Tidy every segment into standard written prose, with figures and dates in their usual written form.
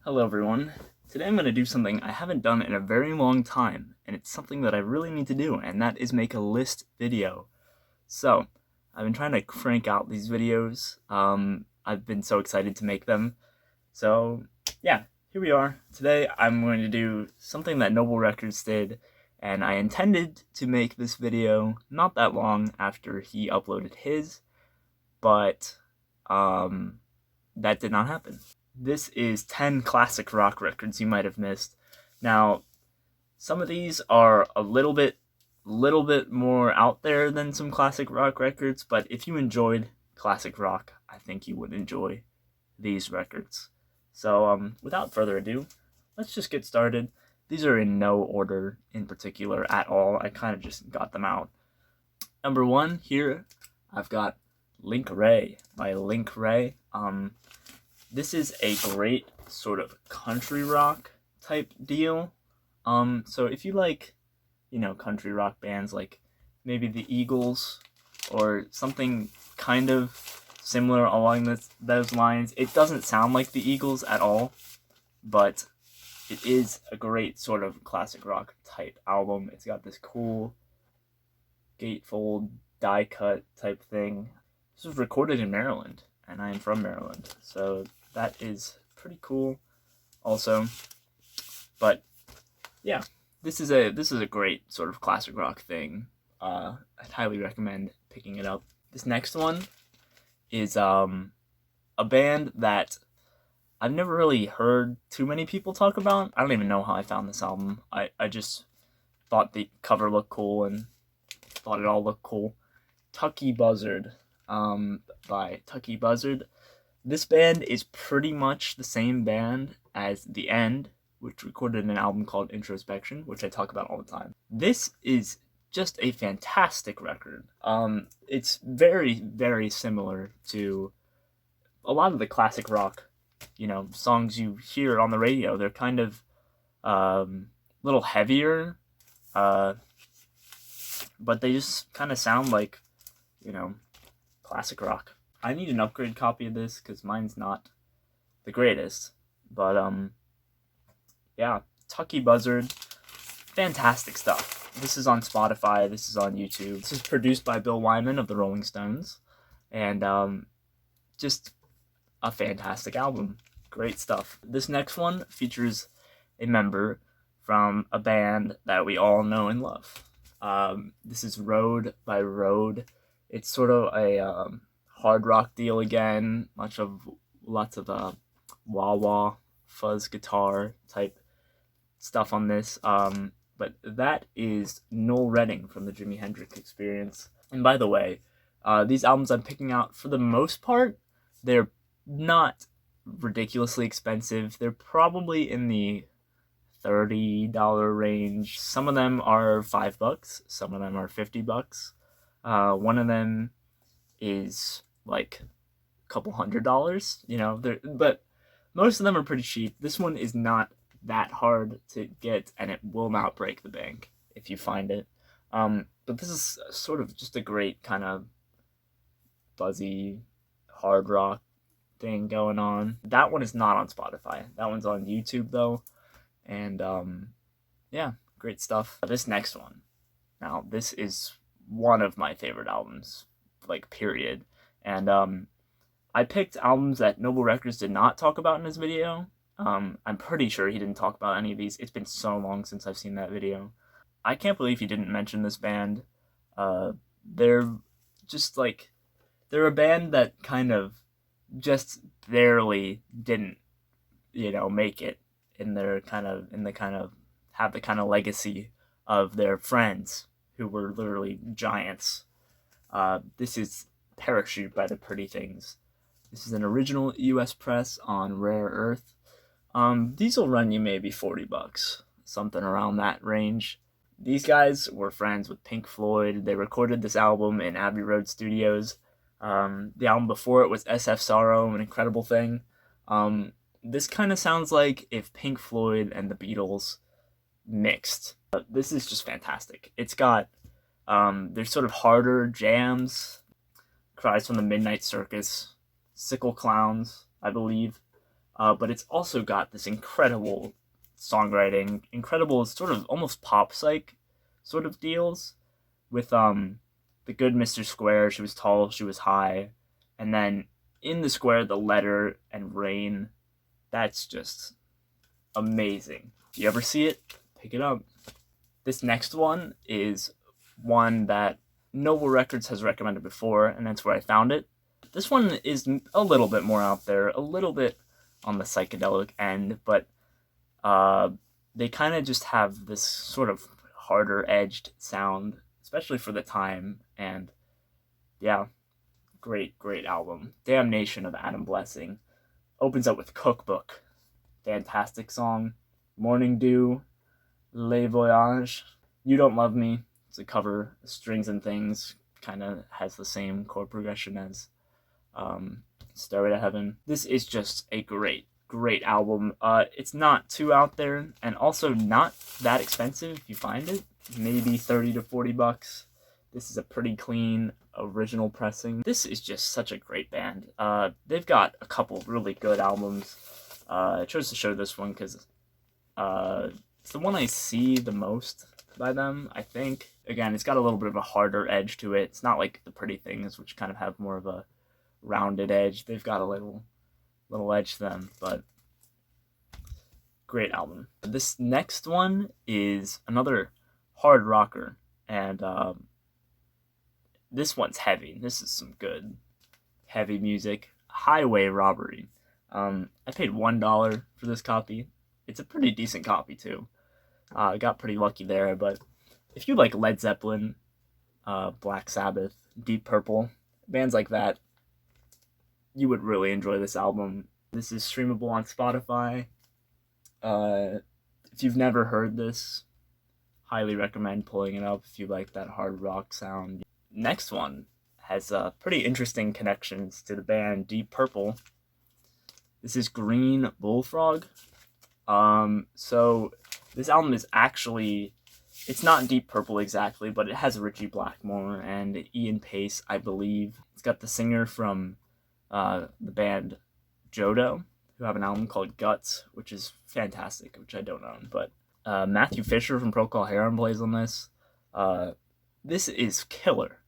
Hello everyone. Today I'm going to do something I haven't done in a very long time, and it's something that I really need to do, and that is make a list video. So, I've been trying to crank out these videos. I've been so excited to make them. So, yeah, here we are. Today I'm going to do something that Noble Records did, and I intended to make this video not that long after he uploaded his, but that did not happen. This is 10 classic rock records you might have missed. Now, some of these are a little bit more out there than some classic rock records, but if you enjoyed classic rock, I think you would enjoy these records. So, without further ado, let's just get started. These are in no order in particular at all. I kind of just got them out. Number one here, I've got Link Wray by Link Wray. This is a great sort of country rock type deal. So if you like, country rock bands like maybe the Eagles or something kind of similar along those lines, it doesn't sound like the Eagles at all, but it is a great sort of classic rock type album. It's got this cool gatefold die cut type thing. This was recorded in Maryland, and I am from Maryland, so that is pretty cool also. But yeah, this is a great sort of classic rock thing. I'd highly recommend picking it up. This next one is a band that I've never really heard too many people talk about. I don't even know how I found this album. I just thought the cover looked cool and thought it all looked cool. Tucky Buzzard by Tucky Buzzard. This band is pretty much the same band as The End, which recorded an album called Introspection, which I talk about all the time. This is just a fantastic record. It's very, very similar to a lot of the classic rock, songs you hear on the radio. They're kind of a little heavier, but they just kind of sound like, classic rock. I need an upgrade copy of this because mine's not the greatest. But, yeah, Tucky Buzzard, fantastic stuff. This is on Spotify, this is on YouTube. This is produced by Bill Wyman of the Rolling Stones. And, just a fantastic album. Great stuff. This next one features a member from a band that we all know and love. This is Road by Road. It's sort of a hard rock deal again, lots of wah-wah, fuzz guitar type stuff on this. But that is Noel Redding from the Jimi Hendrix Experience. And by the way, these albums I'm picking out, for the most part, they're not ridiculously expensive. They're probably in the $30 range. Some of them are $5, some of them are $50. One of them is like a couple $100, but most of them are pretty cheap. This one is not that hard to get, and it will not break the bank if you find it. But this is sort of just a great kind of buzzy hard rock thing going on. That one is not on Spotify. That one's on YouTube though, and yeah, great stuff. This next one, now this is one of my favorite albums, like period. And I picked albums that Noble Records did not talk about in his video. I'm pretty sure he didn't talk about any of these. It's been so long since I've seen that video. I can't believe he didn't mention this band. They're just like, they're a band that kind of just barely didn't, make it in the kind of have the kind of legacy of their friends who were literally giants. This is Parachute by the Pretty Things. This is an original US press on Rare Earth. These will run you maybe $40, something around that range. These guys were friends with Pink Floyd. They recorded this album in Abbey Road Studios. The album before it was SF Sorrow, An Incredible Thing. This kind of sounds like if Pink Floyd and the Beatles mixed. This is just fantastic. It's got, there's sort of harder jams, Cries from the Midnight Circus, Sickle Clowns, I believe, but it's also got this incredible songwriting, incredible sort of almost pop psych sort of deals with the good Mr. Square. She was tall, she was high, and then in the square, the letter and rain. That's just amazing. If you ever see it, pick it up. This next one is one that Noble Records has recommended before, and that's where I found it. This one is a little bit more out there, a little bit on the psychedelic end, but they kind of just have this sort of harder edged sound, especially for the time. And yeah, great album. Damnation of Adam Blessing opens up with Cookbook, fantastic song. Morning Dew, Le Voyage, You Don't Love Me. It's a cover, Strings and Things, kind of has the same chord progression as Stairway to Heaven. This is just a great album. It's not too out there, and also not that expensive if you find it. Maybe 30 to 40 bucks. This is a pretty clean original pressing. This is just such a great band. They've got a couple really good albums. I chose to show this one because it's the one I see the most by them, I think. Again, it's got a little bit of a harder edge to it. It's not like the Pretty Things, which kind of have more of a rounded edge. They've got a little edge to them, but great album. This next one is another hard rocker, and this one's heavy. This is some good heavy music. Highway Robbery. I paid $1 for this copy. It's a pretty decent copy too. I got pretty lucky there, but if you like Led Zeppelin, Black Sabbath, Deep Purple, bands like that, you would really enjoy this album. This is streamable on Spotify. If you've never heard this, highly recommend pulling it up if you like that hard rock sound. Next one has pretty interesting connections to the band Deep Purple. This is Green Bullfrog. So this album is actually, it's not Deep Purple exactly, but it has Ritchie Blackmore and Ian Pace, I believe. It's got the singer from the band Jodo, who have an album called Guts, which is fantastic, which I don't own. But Matthew Fisher from Procol Harum plays on this. This is killer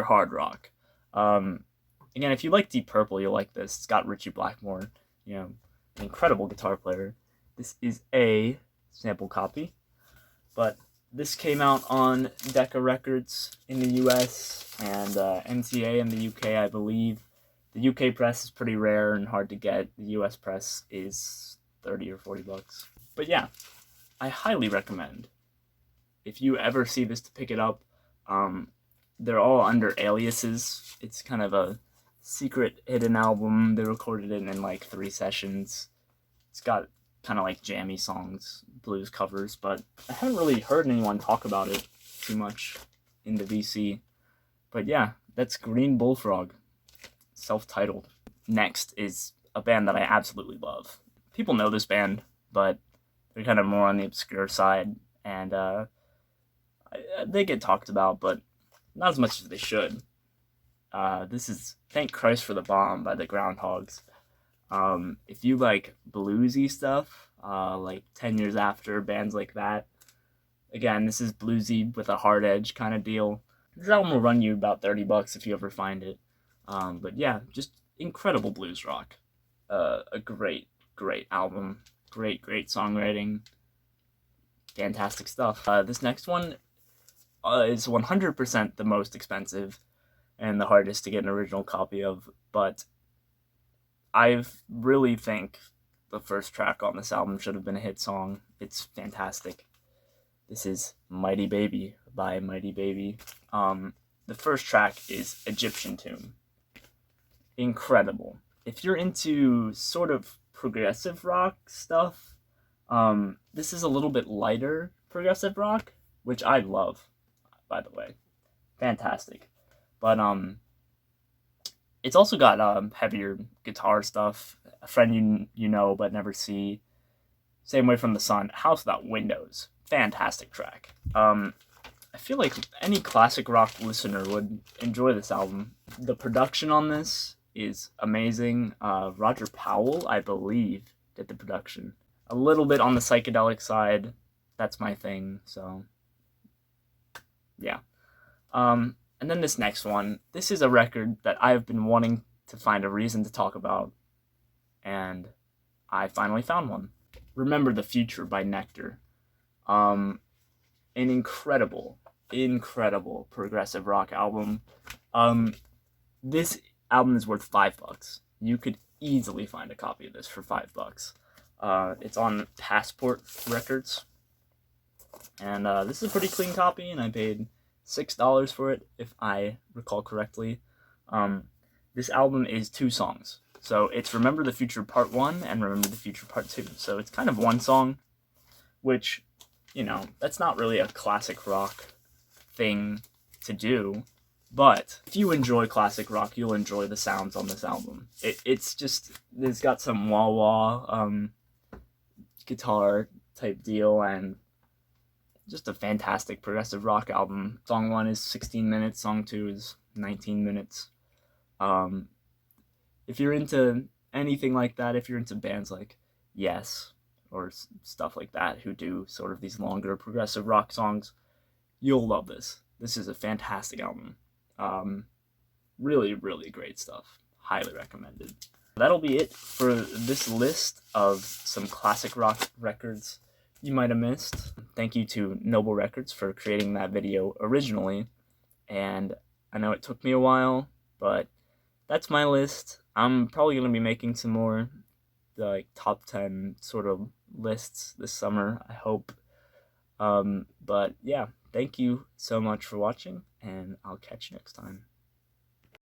hard rock. Again, if you like Deep Purple, you'll like this. It's got Ritchie Blackmore, an incredible guitar player. This is a sample copy, but this came out on Decca Records in the US and MTA in the UK, I believe. The UK press is pretty rare and hard to get. The US press is 30 or 40 bucks. But yeah, I highly recommend, if you ever see this, to pick it up. They're all under aliases. It's kind of a secret hidden album. They recorded it in like 3 sessions. It's got kind of like jammy songs, blues covers, but I haven't really heard anyone talk about it too much in the VC. But yeah, that's Green Bullfrog, self-titled. Next is a band that I absolutely love. People know this band, but they're kind of more on the obscure side, and they get talked about, but not as much as they should. This is Thank Christ for the Bomb by the Groundhogs. If you like bluesy stuff, like 10 Years After, bands like that, again, this is bluesy with a hard edge kind of deal. This album will run you about 30 bucks if you ever find it. But yeah, just incredible blues rock. A great album. Great songwriting. Fantastic stuff. This next one is 100% the most expensive and the hardest to get an original copy of, but I really think the first track on this album should have been a hit song. It's fantastic. This is Mighty Baby by Mighty Baby. The first track is Egyptian Tomb. Incredible. If you're into sort of progressive rock stuff, this is a little bit lighter progressive rock, which I love, by the way. Fantastic. But it's also got heavier guitar stuff. A Friend You Know But Never See. Same Way from the Sun. House Without Windows. Fantastic track. I feel like any classic rock listener would enjoy this album. The production on this is amazing. Roger Powell, I believe, did the production. A little bit on the psychedelic side. That's my thing, so yeah. And then this next one. This is a record that I've been wanting to find a reason to talk about, and I finally found one. Remember the Future by Nectar. An incredible progressive rock album. This album is worth $5. You could easily find a copy of this for $5. It's on Passport Records, and this is a pretty clean copy, and I paid $6 for it, if I recall correctly. This album is 2 songs. So it's Remember the Future Part 1 and Remember the Future Part 2. So it's kind of one song, which, you know, that's not really a classic rock thing to do. But if you enjoy classic rock, you'll enjoy the sounds on this album. It's got some wah-wah guitar type deal, and just a fantastic progressive rock album. Song 1 is 16 minutes, song 2 is 19 minutes. If you're into anything like that, if you're into bands like Yes or stuff like that who do sort of these longer progressive rock songs, you'll love this. This is a fantastic album. Really, really great stuff. Highly recommended. That'll be it for this list of some classic rock records you might have missed. Thank you to Noble Records for creating that video originally, and I know it took me a while, but that's my list. I'm probably going to be making some more like top 10 sort of lists this summer, I hope. But yeah, thank you so much for watching, and I'll catch you next time.